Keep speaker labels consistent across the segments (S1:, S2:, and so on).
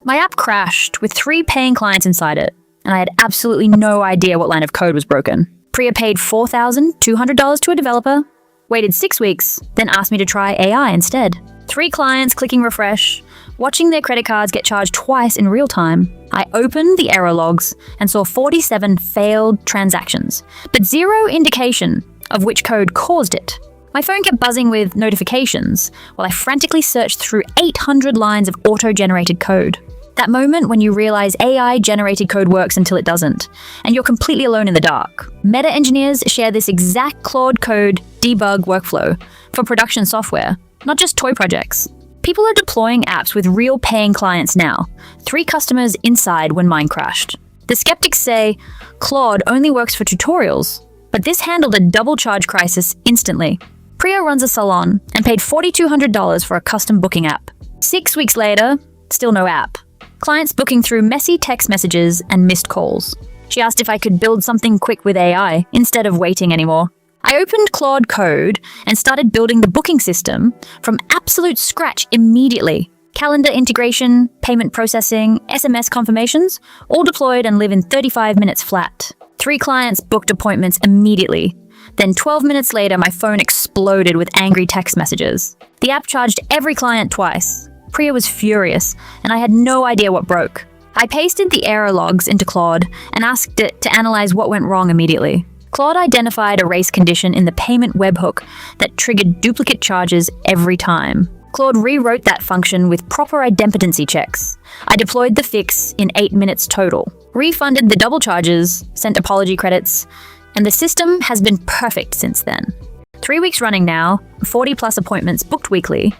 S1: My app crashed with 3 paying clients inside it, and I had absolutely no idea what line of code was broken. Priya paid $4,200 to a developer, waited 6 weeks, then asked me to try AI instead. 3 clients clicking refresh, watching their credit cards get charged twice in real time. I opened the error logs and saw 47 failed transactions, but 0 indication of which code caused it. My phone kept buzzing with notifications while I frantically searched through 800 lines of auto-generated code. That moment when you realize AI-generated code works until it doesn't, and you're completely alone in the dark. Meta engineers share this exact Claude Code debug workflow for production software, not just toy projects. People are deploying apps with real paying clients now, 3 customers inside when mine crashed. The skeptics say Claude only works for tutorials, but this handled a double charge crisis instantly. Priya runs a salon and paid $4,200 for a custom booking app. 6 weeks later, still no app. Clients booking through messy text messages and missed calls. She asked if I could build something quick with AI instead of waiting anymore. I opened Claude Code and started building the booking system from absolute scratch immediately. Calendar integration, payment processing, SMS confirmations, all deployed and live in 35 minutes flat. 3 clients booked appointments immediately. Then 12 minutes later, my phone exploded with angry text messages. The app charged every client twice. Priya was furious, and I had no idea what broke. I pasted the error logs into Claude and asked it to analyze what went wrong immediately. Claude identified a race condition in the payment webhook that triggered duplicate charges every time. Claude rewrote that function with proper idempotency checks. I deployed the fix in 8 minutes total, refunded the double charges, sent apology credits, and the system has been perfect since then. 3 weeks running now, 40+ appointments booked weekly,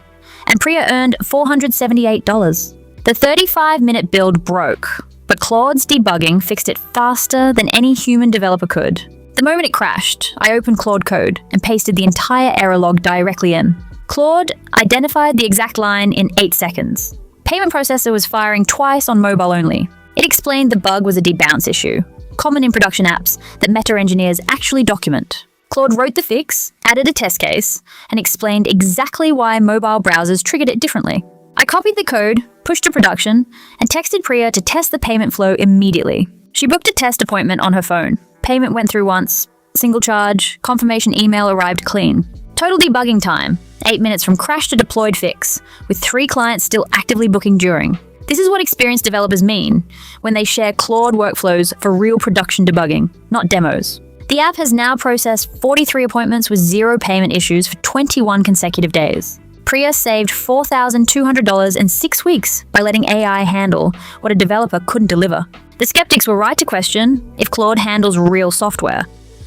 S1: and Priya earned $478. The 35-minute build broke, but Claude's debugging fixed it faster than any human developer could. The moment it crashed, I opened Claude Code and pasted the entire error log directly in. Claude identified the exact line in 8 seconds. Payment processor was firing twice on mobile only. It explained the bug was a debounce issue, common in production apps that meta engineers actually document. Claude wrote the fix, added a test case, and explained exactly why mobile browsers triggered it differently. I copied the code, pushed to production, and texted Priya to test the payment flow immediately. She booked a test appointment on her phone. Payment went through once, single charge, confirmation email arrived clean. Total debugging time, 8 minutes from crash to deployed fix, with 3 clients still actively booking during. This is what experienced developers mean when they share Claude workflows for real production debugging, not demos. The app has now processed 43 appointments with 0 payment issues for 21 consecutive days. Priya saved $4,200 in 6 weeks by letting AI handle what a developer couldn't deliver. The skeptics were right to question if Claude handles real software,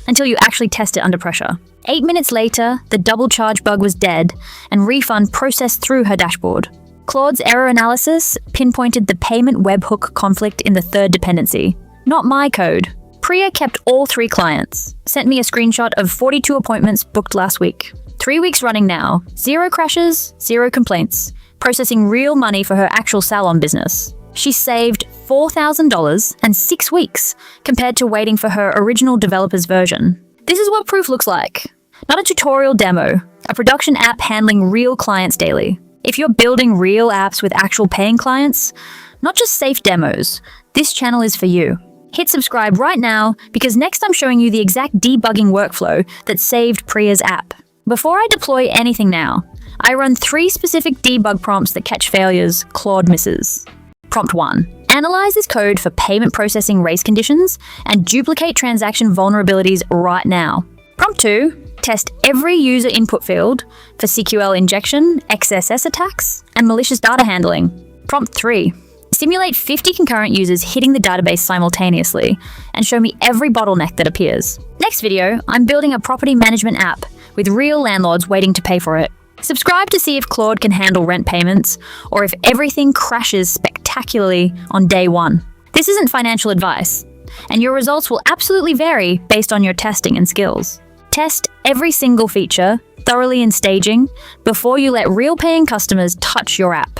S1: until you actually test it under pressure. 8 minutes later, the double charge bug was dead, and refund processed through her dashboard. Claude's error analysis pinpointed the payment webhook conflict in the 3rd dependency, not my code. Priya kept all 3 clients, sent me a screenshot of 42 appointments booked last week. 3 weeks running now, 0 crashes, 0 complaints, processing real money for her actual salon business. She saved $4,000 and 6 weeks compared to waiting for her original developer's version. This is what proof looks like. Not a tutorial demo, a production app handling real clients daily. If you're building real apps with actual paying clients, not just safe demos, this channel is for you. Hit subscribe right now because next I'm showing you the exact debugging workflow that saved Priya's app. Before I deploy anything now, I run 3 specific debug prompts that catch failures Claude misses. Prompt 1. Analyze this code for payment processing race conditions and duplicate transaction vulnerabilities right now. Prompt 2. Test every user input field for SQL injection, XSS attacks, and malicious data handling. Prompt 3. Simulate 50 concurrent users hitting the database simultaneously and show me every bottleneck that appears. Next video, I'm building a property management app with real landlords waiting to pay for it. Subscribe to see if Claude can handle rent payments or if everything crashes spectacularly on day 1. This isn't financial advice, and your results will absolutely vary based on your testing and skills. Test every single feature thoroughly in staging before you let real paying customers touch your app.